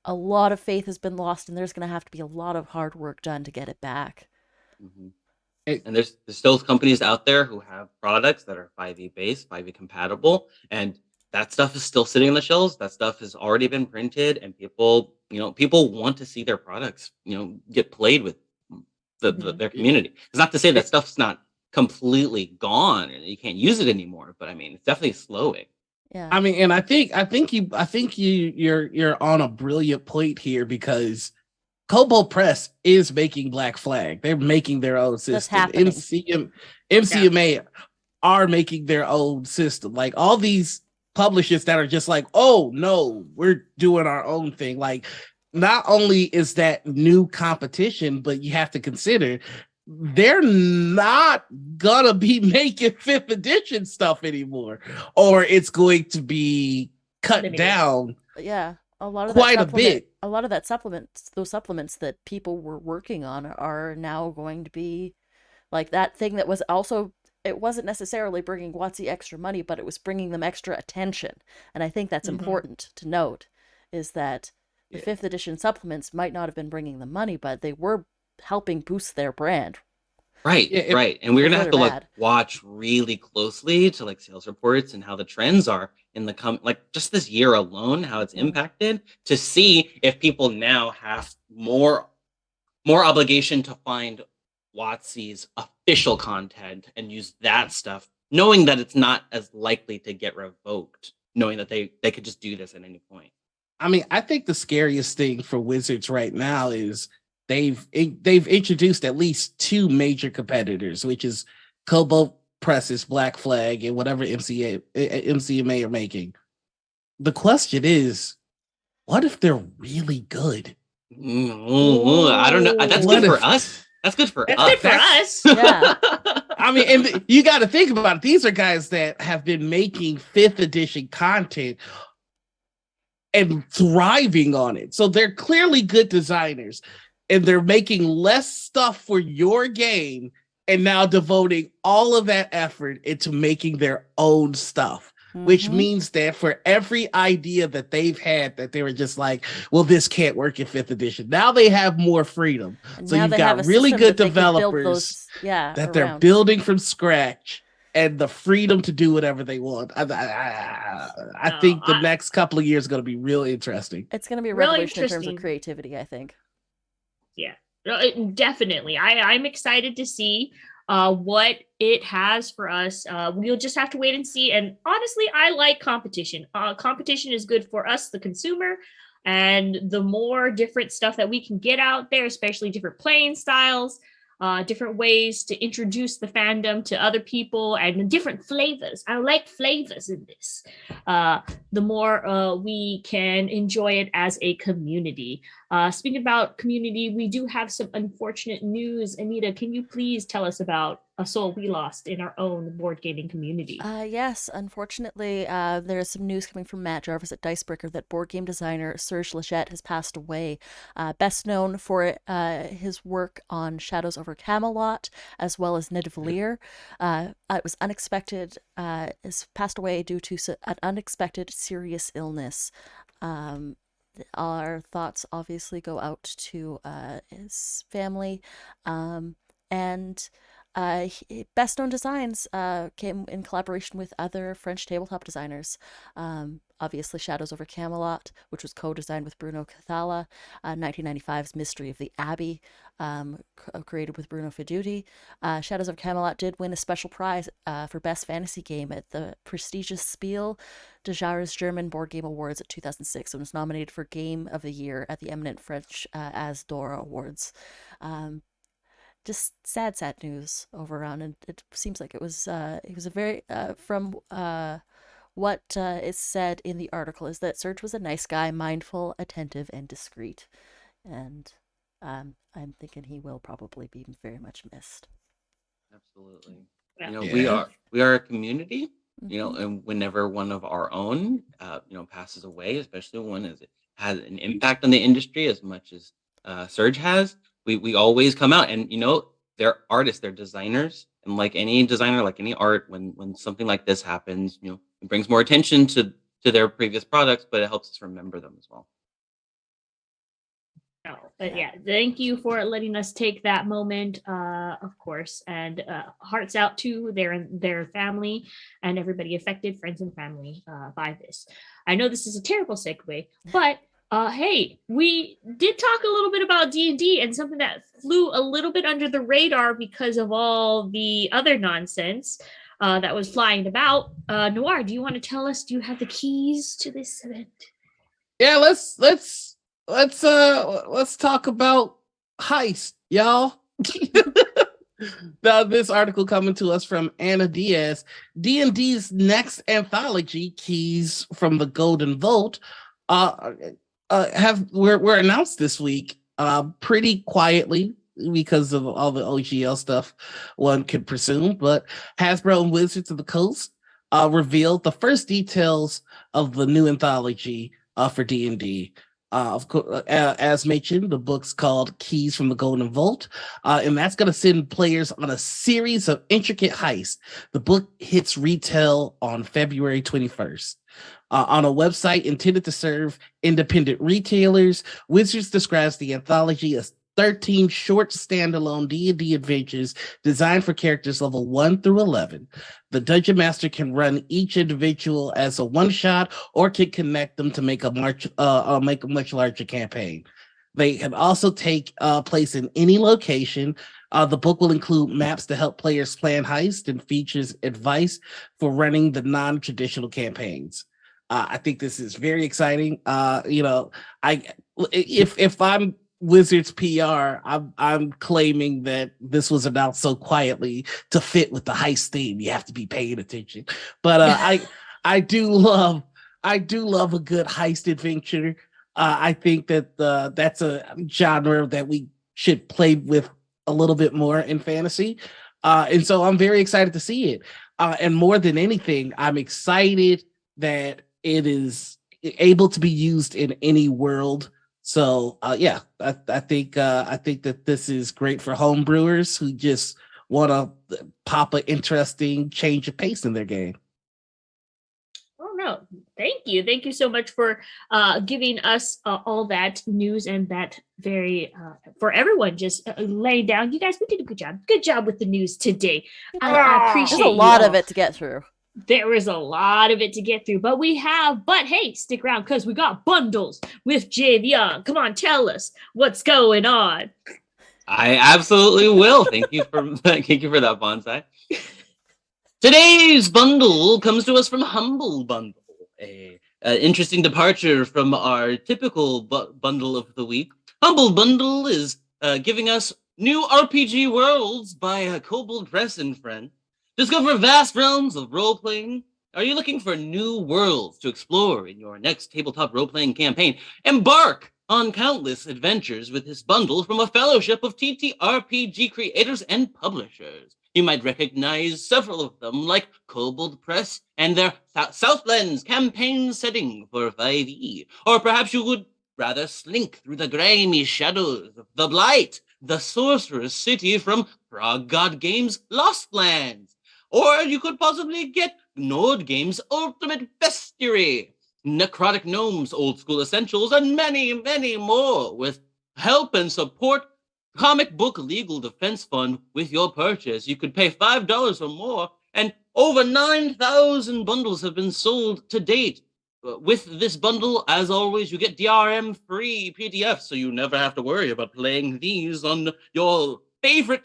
A lot of faith has been lost, and there's going to have to be a lot of hard work done to get it back. Mm-hmm. And there's still companies out there who have products that are 5e based, 5e compatible, and that stuff is still sitting on the shelves. That stuff has already been printed, and people want to see their products, get played with their community. It's not to say that stuff's not completely gone and you can't use it anymore, but I mean, it's definitely slowing. Yeah. I mean, and I think you're on a brilliant point here because Kobo Press is making Black Flag. They're making their own system. happening. MCMA are making their own system. Like all these publishers that are just like, oh no, we're doing our own thing. Like, not only is that new competition, but you have to consider they're not gonna be making 5th edition stuff anymore, or it's going to be cut Limited. down. Yeah, a lot of quite that a bit. A lot of that those supplements that people were working on are now going to be like that thing that was also, it wasn't necessarily bringing WotC extra money, but it was bringing them extra attention. And I think that's important to note, is that the 5th edition supplements might not have been bringing them money, but they were helping boost their brand. Right, right. And we're gonna have to bad. watch really closely to sales reports and how the trends are in the just this year alone, how it's impacted, to see if people now have more obligation to find WotC's official content and use that stuff, knowing that it's not as likely to get revoked, knowing that they could just do this at any point. I mean, I think the scariest thing for Wizards right now is they've introduced at least 2 major competitors, which is Kobo Press's Black Flag and whatever MCMA are making. The question is, what if they're really good? I don't know. That's good for us. That's good for us. Good for us. Yeah. I mean, and you got to think about it. These are guys that have been making 5th edition content and thriving on it. So they're clearly good designers, and they're making less stuff for your game and now devoting all of that effort into making their own stuff. Which means that for every idea that they've had that they were just like, well, this can't work in 5th edition. Now they have more freedom. So you've got really good developers that they're building from scratch and the freedom to do whatever they want. I think the next couple of years is going to be real interesting. It's going to be a revolution in terms of creativity, I think. Yeah, definitely. I'm excited to see what it has for us. We'll just have to wait and see. And honestly, I like competition. Competition is good for us, the consumer. And the more different stuff that we can get out there, especially different playing styles, different ways to introduce the fandom to other people, and different flavors. I like flavors in this. The more we can enjoy it as a community. Speaking about community, we do have some unfortunate news. Anita, can you please tell us about a soul we lost in our own board gaming community? Yes, unfortunately, there's some news coming from Matt Jarvis at Dicebreaker that board game designer Serge Lachette has passed away. Best known for his work on Shadows over Camelot, as well as Nidavellir. It was unexpected. Has passed away due to an unexpected serious illness. Our thoughts obviously go out to his family, and Best Known Designs came in collaboration with other French tabletop designers. Obviously, Shadows over Camelot, which was co-designed with Bruno Cathala. 1995's Mystery of the Abbey, created with Bruno Feduti. Shadows of Camelot did win a special prize for Best Fantasy Game at the prestigious Spiel des Jahres German Board Game Awards at 2006, and was nominated for Game of the Year at the eminent French As d'Or Awards. Just sad news over around, and it seems like it was a very from what is said in the article is that Serge was a nice guy, mindful, attentive, and discreet, and I'm thinking he will probably be very much missed. Absolutely. We are a community, Mm-hmm. and whenever one of our own passes away, especially one as it has an impact on the industry as much as Serge has, we always come out, and they're artists, they're designers, and like any designer, like any art, when something like this happens, it brings more attention to their previous products, but it helps us remember them as well. But yeah, thank you for letting us take that moment, of course, and hearts out to their family and everybody affected, friends and family, by this. I know this is a terrible segue, but Hey, we did talk a little bit about D&D and something that flew a little bit under the radar because of all the other nonsense that was flying about. Noir, do you want to tell us? Do you have the keys to this event? Yeah, let's talk about heist, y'all. Now, this article coming to us from Anna Diaz. D&D's next anthology, Keys from the Golden Vault, uh, were announced this week, pretty quietly because of all the OGL stuff one could presume. But Hasbro and Wizards of the Coast revealed the first details of the new anthology for D&D. Of course, as mentioned, the book's called Keys from the Golden Vault, and that's going to send players on a series of intricate heists. The book hits retail on February 21st. On a website intended to serve independent retailers, Wizards describes the anthology as 13 short standalone D&D adventures designed for characters level 1 through 11. The Dungeon Master can run each individual as a one-shot or can connect them to make a much larger campaign. They can also take place in any location. The book will include maps to help players plan heists and features advice for running the non-traditional campaigns. I think this is very exciting. If I'm Wizards PR, I'm claiming that this was announced so quietly to fit with the heist theme. You have to be paying attention. But I do love a good heist adventure. I think that that's a genre that we should play with a little bit more in fantasy. And so I'm very excited to see it. And more than anything, I'm excited that it is able to be used in any world. So I think that this is great for home brewers who just want to pop an interesting change of pace in their game. Oh no, thank you so much for giving us all that news and that very for everyone just laying down. You guys, we did a good job with the news today. I appreciate. There's a lot of it to get through. There is a lot of it to get through, but hey, stick around because we got bundles with Javion. Come on, tell us what's going on. I absolutely will. Thank you for that bonsai. Today's bundle comes to us from Humble Bundle, an interesting departure from our typical bundle of the week. Humble Bundle is giving us new RPG Worlds by Kobold Press and Friend. Discover vast realms of role-playing. Are you looking for new worlds to explore in your next tabletop role-playing campaign? Embark on countless adventures with this bundle from a fellowship of TTRPG creators and publishers. You might recognize several of them, like Kobold Press and their Southlands campaign setting for 5e. Or perhaps you would rather slink through the grimy shadows of the Blight, the sorcerer's city from Frog God Games' Lost Lands. Or you could possibly get Nord Games' Ultimate Bestiary, Necrotic Gnomes' Old School Essentials, and many, many more. With help and support, Comic Book Legal Defense Fund with your purchase. You could pay $5 or more, and over 9,000 bundles have been sold to date. With this bundle, as always, you get DRM-free PDFs, so you never have to worry about playing these on your favorite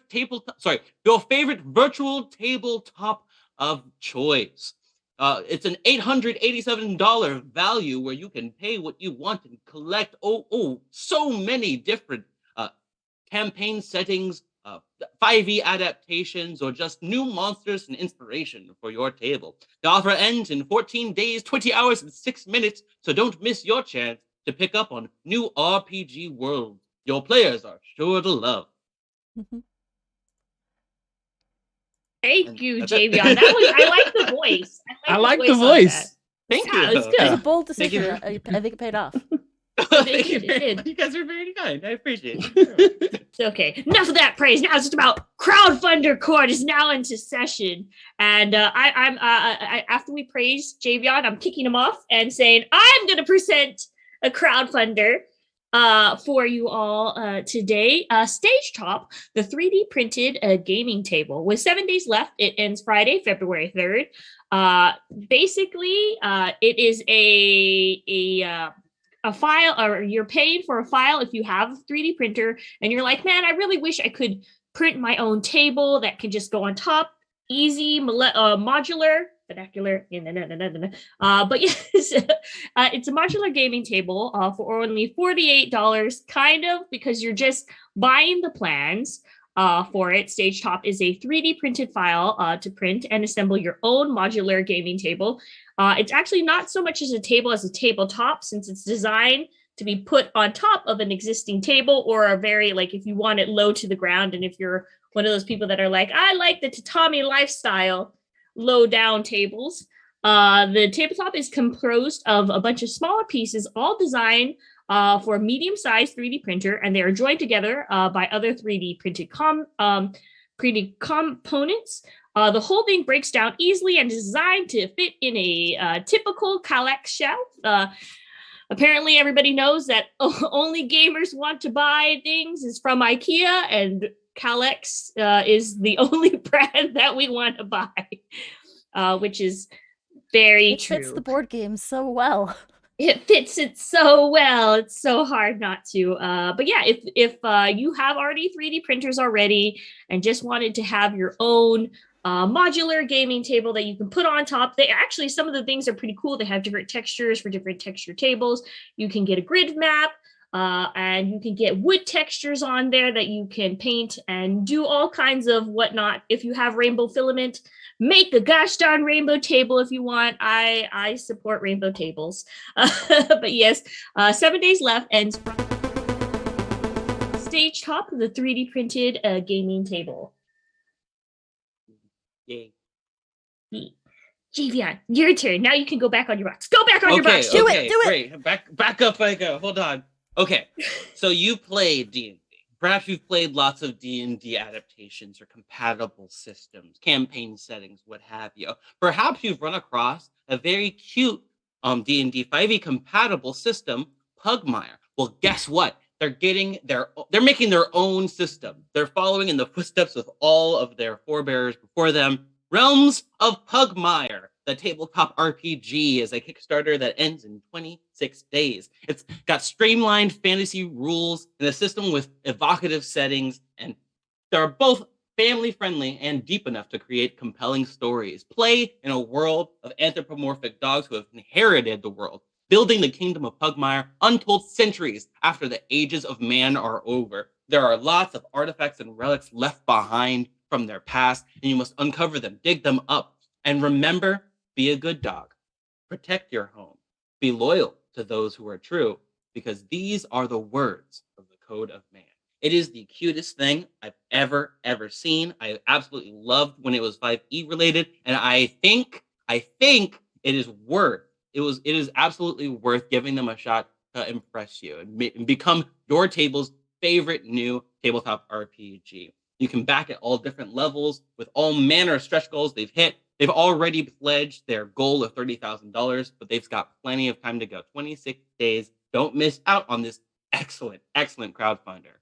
virtual tabletop of choice. It's an $887 value where you can pay what you want and collect so many different campaign settings, 5e adaptations, or just new monsters and inspiration for your table. The offer ends in 14 days, 20 hours, and 6 minutes, so don't miss your chance to pick up on new RPG worlds your players are sure to love. Thank you, Javion. I like the voice. I like the voice. Thank you. It's good. It was a bold decision. I think it paid off. Thank you. You guys are very kind. I appreciate it. It's okay. Enough of that praise. Now it's just about Crowdfunder Court is now into session, and I'm after we praise Javion, I'm kicking him off and saying I'm going to present a crowdfunder for you all today. Stage Top, the 3D printed gaming table. With 7 days left, it ends Friday, February 3rd. Basically, it is a a file, or you're paying for a file if you have a 3D printer and you're like, man, I really wish I could print my own table that can just go on top, easy, modular, vernacular. But yes, it's a modular gaming table for only $48, kind of, because you're just buying the plans for it. Stage Top is a 3D printed file to print and assemble your own modular gaming table. It's actually not so much as a table as a tabletop, since it's designed to be put on top of an existing table, or a very, like, if you want it low to the ground, and if you're one of those people that are like, I like the tatami lifestyle, low down tables. The tabletop is composed of a bunch of smaller pieces, all designed for a medium-sized 3D printer, and they are joined together by other 3D printed components. The whole thing breaks down easily and is designed to fit in a typical Kallax shelf. Apparently, everybody knows that only gamers want to buy things is from IKEA, and Kallax is the only brand that we want to buy, which is very true. It fits the board game so well. It fits it so well. It's so hard not to. But yeah, if you have already 3D printers already and just wanted to have your own modular gaming table that you can put on top, they actually, some of the things are pretty cool. They have different textures for different texture tables. You can get a grid map. And you can get wood textures on there that you can paint and do all kinds of whatnot. If you have rainbow filament, make a gosh darn rainbow table if you want. I support rainbow tables. But yes, 7 days left, and Stage Top, the 3D printed gaming table. Yay. Javion, your turn. Now you can go back on your box. Go back on your box. Do it. Great. Back up I go. Hold on. Okay, so you play D&D. Perhaps you've played lots of D&D adaptations or compatible systems, campaign settings, what have you. Perhaps you've run across a very cute D&D 5e compatible system, Pugmire. Well, guess what? They're making their own system. They're following in the footsteps of all of their forebears before them. Realms of Pugmire, the tabletop RPG, is a Kickstarter that ends in 26 days. It's got streamlined fantasy rules and a system with evocative settings, and they're both family-friendly and deep enough to create compelling stories. Play in a world of anthropomorphic dogs who have inherited the world, building the kingdom of Pugmire untold centuries after the ages of man are over. There are lots of artifacts and relics left behind from their past, and you must uncover them, dig them up, and remember, be a good dog. Protect your home. Be loyal to those who are true, because these are the words of the Code of Man. It is the cutest thing I've ever seen. I absolutely loved when it was 5e related, and I think it is absolutely worth giving them a shot to impress you and become your table's favorite new tabletop RPG. You can back at all different levels with all manner of stretch goals they've hit. They've already pledged their goal of $30,000, but they've got plenty of time to go. 26 days. Don't miss out on this excellent crowdfunder.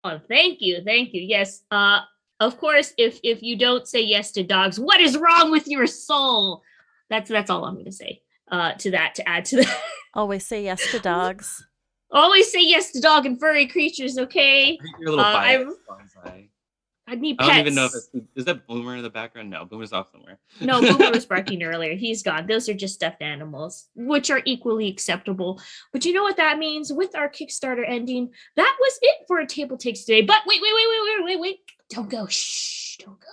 Oh, thank you. Yes. Of course, if you don't say yes to dogs, what is wrong with your soul? That's all I'm going to say to add to that. Always say yes to dogs. Always say yes to dog and furry creatures, okay? You're a little biased. I need I pets. don't even know if is that Boomer in the background? No, Boomer's off somewhere. No, Boomer was barking earlier. He's gone. Those are just stuffed animals, which are equally acceptable. But you know what that means? With our Kickstarter ending, that was it for a Table Takes today. But wait. Don't go. Shh, don't go.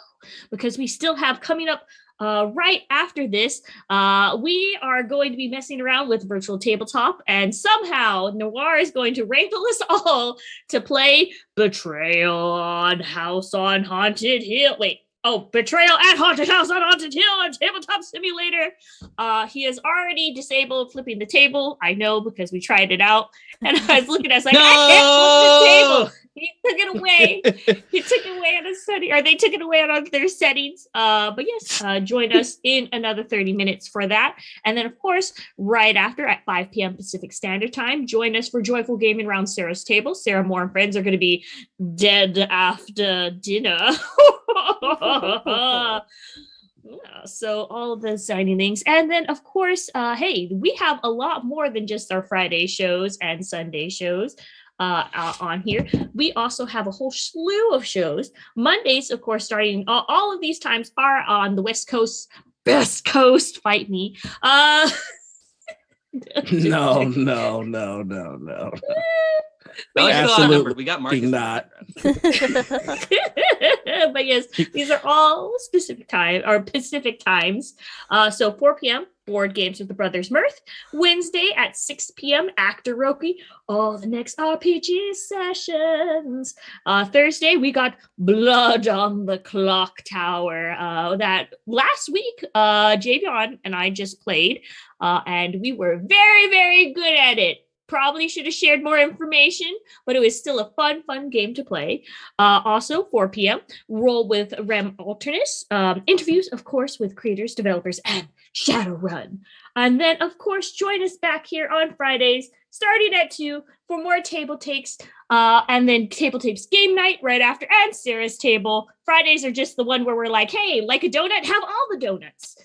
Because we still have coming up right after this, we are going to be messing around with virtual tabletop, and somehow Noir is going to wrangle us all to play Betrayal on House on Haunted Hill. Betrayal at Haunted House on Haunted Hill on Tabletop Simulator. He has already disabled flipping the table. I know, because we tried it out, and I was looking at us like, no! I can't flip the table. He took it away. He took it away on a setting, or they took it away on their settings. But yes, join us in another 30 minutes for that. And then, of course, right after at 5 p.m. Pacific Standard Time, join us for Joyful Gaming around Sarah's table. Sarah Moore and friends are going to be dead after dinner. Yeah, so all of the exciting things. And then, of course, hey, we have a lot more than just our Friday shows and Sunday shows on here. We also have a whole slew of shows. Mondays, of course, starting all of these times are on the West Coast. Best Coast, fight me. No, no, no, no, no. I like to feel Absolutely outnumbered. We got Marcus in the not. background. But yes, these are all specific time or Pacific times. So 4 p.m. board games with the Brothers Mirth. Wednesday at 6 p.m. Actor Roki. All the next RPG sessions. Thursday we got Blood on the Clock Tower. That last week, Javion and I just played, and we were very, very good at it. Probably should have shared more information, but it was still a fun game to play. Also, 4 p.m., roll with Rem Alternus. Interviews, of course, with creators, developers, and Shadowrun. And then, of course, join us back here on Fridays, starting at 2 for more table takes. And then TableTakes game night right after, and Sarah's table. Fridays are just the one where we're like, hey, like a donut, have all the donuts.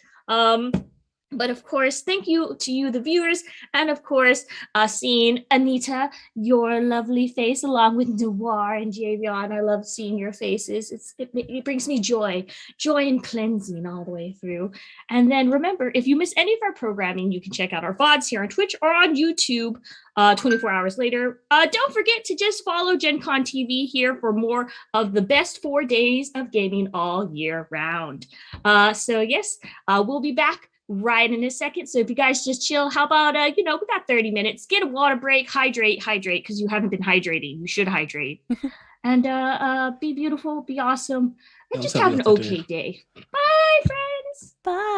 But of course, thank you to you, the viewers, and of course, seeing Anita, your lovely face, along with Noir and Javion. I love seeing your faces. It brings me joy and cleansing all the way through. And then remember, if you miss any of our programming, you can check out our VODs here on Twitch or on YouTube 24 hours later. Don't forget to just follow Gen Con TV here for more of the best 4 days of gaming all year round. So yes, we'll be back right in a second. So if you guys just chill, how about we got 30 minutes, get a water break, hydrate because you haven't been hydrating. You should hydrate. And be beautiful, be awesome, and just have an okay day. Bye, friends. Bye.